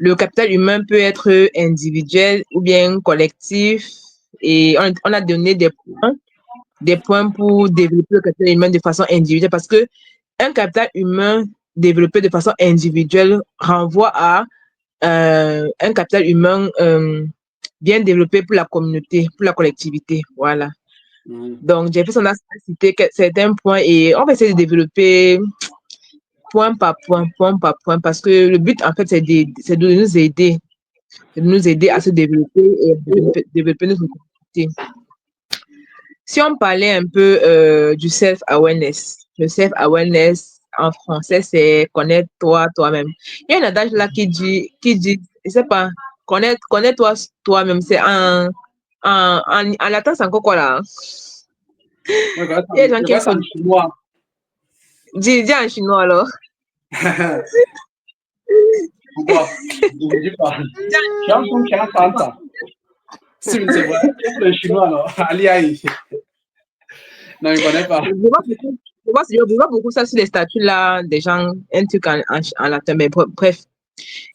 le capital humain peut être individuel ou bien collectif. Et on a donné des points pour développer le capital humain de façon individuelle parce que un capital humain développé de façon individuelle renvoie à un capital humain bien développé pour la communauté, pour la collectivité. Voilà. Donc, Jefferson a cité certains points et on va essayer de développer point par point, parce que le but, en fait, c'est de nous aider à se développer et à développer notre communauté. Si on parlait un peu du self-awareness, le self-awareness en français, c'est connaître-toi toi-même. Il y a un adage là je sais pas, connaître-toi toi-même, c'est en latin, c'est encore quoi là? Il y a des gens qui en chinois. Dis en chinois alors. Pourquoi? Je ne dis pas. Si c'est vrai, le chinois, alors. Ali. Non, je ne connais pas. Je vois beaucoup ça sur les statuts là, des gens, un truc en latin, mais bref.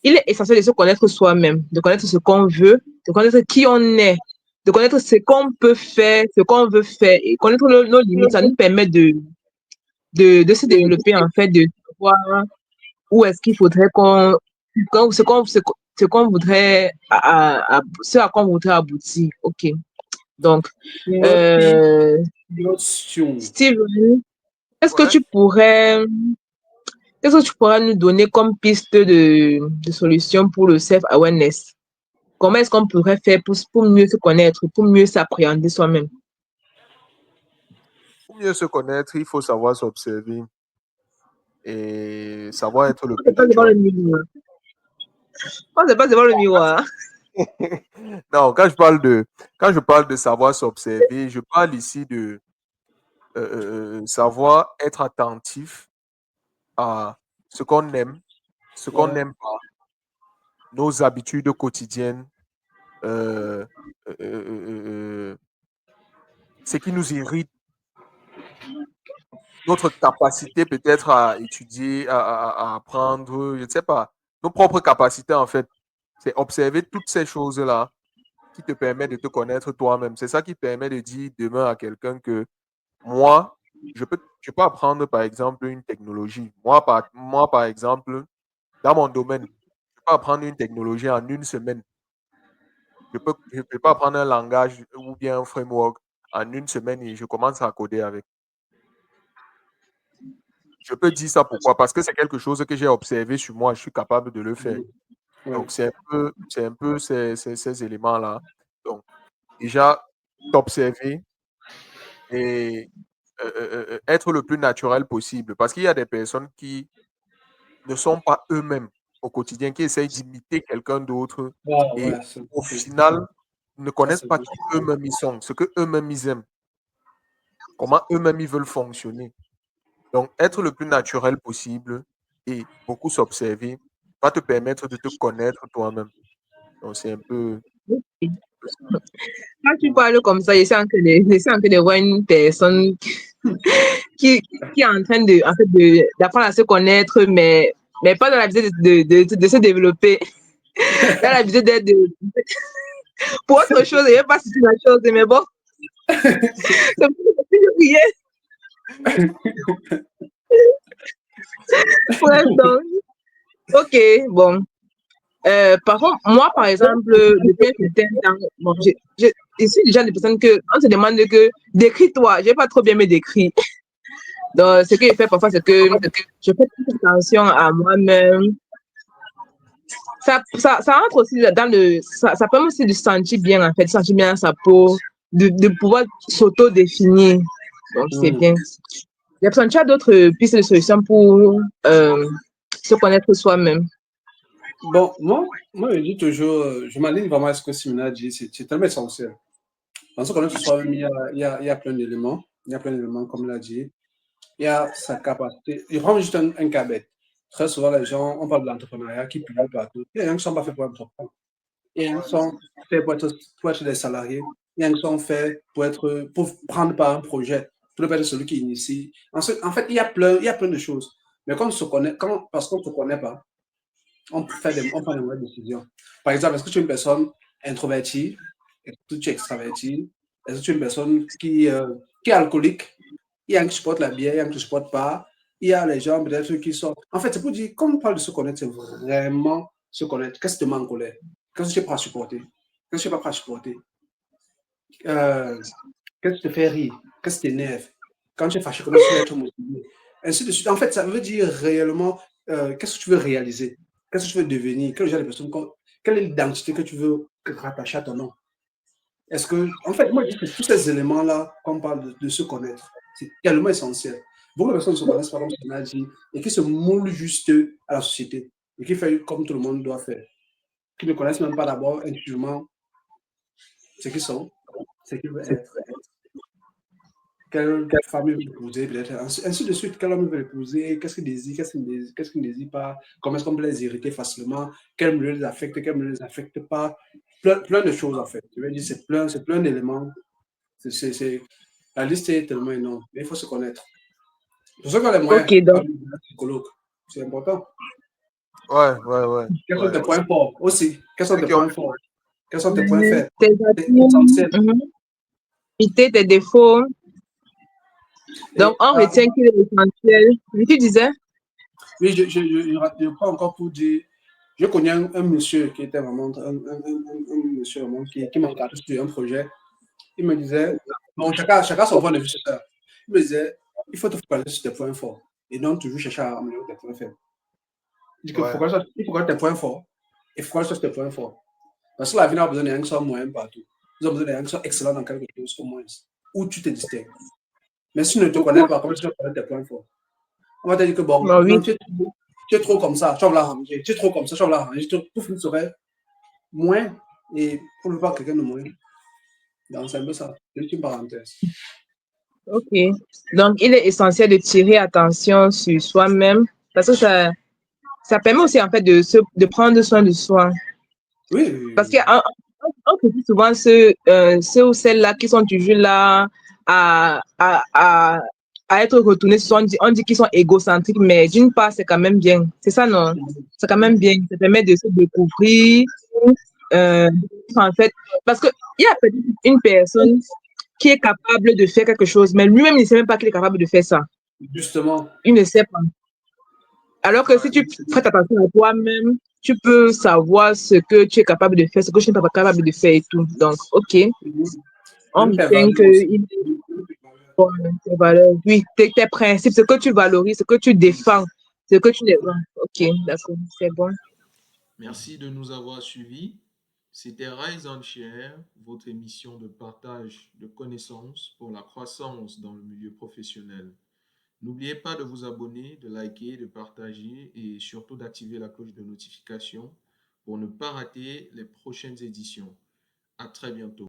Il est essentiel de se connaître soi-même, de connaître ce qu'on veut, de connaître qui on est, de connaître ce qu'on peut faire, ce qu'on veut faire, et connaître nos limites. Ça nous permet de se développer, en fait, de savoir où est-ce qu'il faudrait ce qu'on voudrait, ce à quoi on voudrait aboutir. OK. Donc, Steven, est-ce que tu pourrais nous donner comme piste de solution pour le self-awareness? Comment est-ce qu'on pourrait faire pour mieux se connaître, pour mieux s'appréhender soi-même? Pour mieux se connaître, il faut savoir s'observer et savoir être le plus C'est pas devant le naturel. miroir. C'est pas devant le miroir. Non, quand je parle de savoir s'observer, je parle ici de savoir être attentif à ce qu'on aime, ce qu'on n'aime pas, nos habitudes quotidiennes, ce qui nous irrite, notre capacité peut-être à étudier, à apprendre, je ne sais pas, nos propres capacités en fait. C'est observer toutes ces choses-là qui te permettent de te connaître toi-même. C'est ça qui permet de dire demain à quelqu'un que moi, je peux apprendre par exemple une technologie. Moi, par exemple, dans mon domaine, je peux apprendre une technologie en une semaine. Je peux pas apprendre un langage ou bien un framework en une semaine et je commence à coder avec. Je peux dire ça pourquoi? Parce que c'est quelque chose que j'ai observé sur moi, je suis capable de le faire. Donc, c'est un peu ces éléments-là. Donc, déjà, t'observer et être le plus naturel possible. Parce qu'il y a des personnes qui ne sont pas eux-mêmes au quotidien, qui essayent d'imiter quelqu'un d'autre et au final ne connaissent pas qui eux-mêmes ils sont, ce que eux-mêmes ils aiment, comment eux-mêmes ils veulent fonctionner. Donc, être le plus naturel possible et beaucoup s'observer va te permettre de te connaître toi-même. Donc, c'est un peu ça. Quand tu parles comme ça, je sens que de voir une personne qui est en train d'apprendre à se connaître, mais pas dans la visée de se développer, dans la visée pour autre chose, et même pas si c'est la chose, mais bon. C'est plus rien. Bref, donc, OK, bon. Par contre, moi, par exemple, depuis un certain temps, bon, je suis déjà des personnes on se demande que décris-toi. Je n'ai pas trop bien me décrire. Donc, ce que je fais parfois, c'est que je fais plus attention à moi-même. Ça rentre aussi ça permet aussi de se sentir bien, en fait, de se sentir bien dans sa peau, de pouvoir s'auto-définir. Donc, c'est bien. Tu as d'autres pistes de solutions pour se connaître soi-même? Bon, moi, je dis toujours, je m'aligne vraiment à ce que Simona a dit, c'est tellement essentiel. Dans ce connaître soi-même, il y a plein d'éléments. Il y a plein d'éléments, comme l'a dit. Il y a sa capacité. Je prends juste un cas bête. Très souvent, les gens, on parle de l'entrepreneuriat qui publie partout. Il y a des gens qui ne sont pas faits pour entreprendre. Il y a des gens qui sont faits pour être des salariés. Il y a des gens qui sont faits pour prendre part à un projet. Pour ne pas être celui qui initie. En fait, il y a plein de choses. Mais quand on se connaît, parce qu'on ne se connaît pas, on prend des mauvaises décisions. Par exemple, est-ce que tu es une personne introvertie? Est-ce que tu es extraverti? Est-ce que tu es une personne qui est alcoolique? Il y a un qui supporte la bière, il y a un qui ne supporte pas. Il y a les gens peut-être qui sont... En fait, c'est pour dire, quand on parle de se connaître, c'est vraiment se connaître. Qu'est-ce qui te met en colère? Qu'est-ce que tu es prêt à supporter? Qu'est-ce que tu n'es pas prêt à supporter? Qu'est-ce qui te fait rire? Qu'est-ce qui t'énerve? Quand tu es fâché, comment tu vas être motivé? Ainsi de suite. En fait, ça veut dire réellement qu'est-ce que tu veux réaliser? Qu'est-ce que tu veux devenir? Quel genre de personne? Quelle est l'identité que tu veux rattacher à ton nom? Est-ce que, en fait, moi, je dis que tous ces éléments-là, quand on parle de se connaître, c'est tellement essentiel. Beaucoup de personnes ne se connaissent pas comme ce qu'on a dit et qui se moulent juste à la société et qui font comme tout le monde doit faire. Qui ne connaissent même pas d'abord intuitivement ce qu'ils sont, ce qu'ils veulent être. Quelle femme il veut épouser, peut-être, ainsi de suite, quel homme il veut épouser, qu'est-ce qu'il désire, qu'est-ce qu'il ne désire pas, comment est-ce qu'on peut les irriter facilement, quel milieu les affecte, quel milieu ne les affecte pas, plein de choses en fait. Je veux dire, c'est plein d'éléments. La liste est tellement énorme, mais il faut se connaître. Pour ça qu'on a les moyens, Ok, donc, comme un psychologue, c'est important. Ouais. Quels sont tes points forts aussi? Quels sont tes points forts? Quels sont tes points faibles? tes C'est atouts, essentiel. éviter tes défauts. Donc, Et, on retient qu'il est essentiel. Oui, tu disais? oui, je prends encore pour dire, je connais un monsieur qui était vraiment, un monsieur vraiment qui m'a encadré sur un projet. Il me disait, bon, chacun son point de vue sur ça. Il me disait, il faut te focaliser sur tes points forts et non toujours chercher à améliorer tes points faibles. Il dit que Ouais. il faut tes points forts et focaliser sur tes points forts. Parce que la vie n'a pas besoin de rien qui soit moyen partout. Ils ont besoin de rien qui soit excellent dans quelque chose au moins, où tu te distingues. Mais si tu ne te connais pas, comment tu vas connaître tes points forts? On va te dire que bon, Bon, oui. non, tu es trop comme ça, tu vas la ranger. Tu es trop comme ça, tu vas la ranger. Tout finir serait moins et pour ne pas quelqu'un de moins. Donc, c'est un peu ça. C'est une parenthèse. Ok. Donc, il est essentiel de tirer attention sur soi-même parce que ça permet aussi, en fait, de prendre soin de soi. Parce Oui. qu'on critique souvent ceux ou celles-là qui sont toujours là à, à, à, à être retournés sur soi. On dit qu'ils sont égocentriques, mais d'une part, c'est quand même bien. C'est ça, non? C'est quand même bien. Ça permet de se découvrir. euh, en fait, parce qu'il y a peut-être une personne qui est capable de faire quelque chose, mais lui-même, il ne sait même pas qu'il est capable de faire ça. Justement. Il ne sait pas. Alors que si tu prêtes attention à toi-même, tu peux savoir ce que tu es capable de faire, ce que tu n'es pas capable de faire et tout. Donc, ok, on Même tes retient valeurs que aussi. il est bon, tes valeurs, oui, tes principes, ce que tu valorises, ce que tu défends, ce que tu défends. Ok, d'accord, c'est bon. Merci de nous avoir suivis. C'était Rise and Share, votre émission de partage de connaissances pour la croissance dans le milieu professionnel. N'oubliez pas de vous abonner, de liker, de partager et surtout d'activer la cloche de notification pour ne pas rater les prochaines éditions. À très bientôt.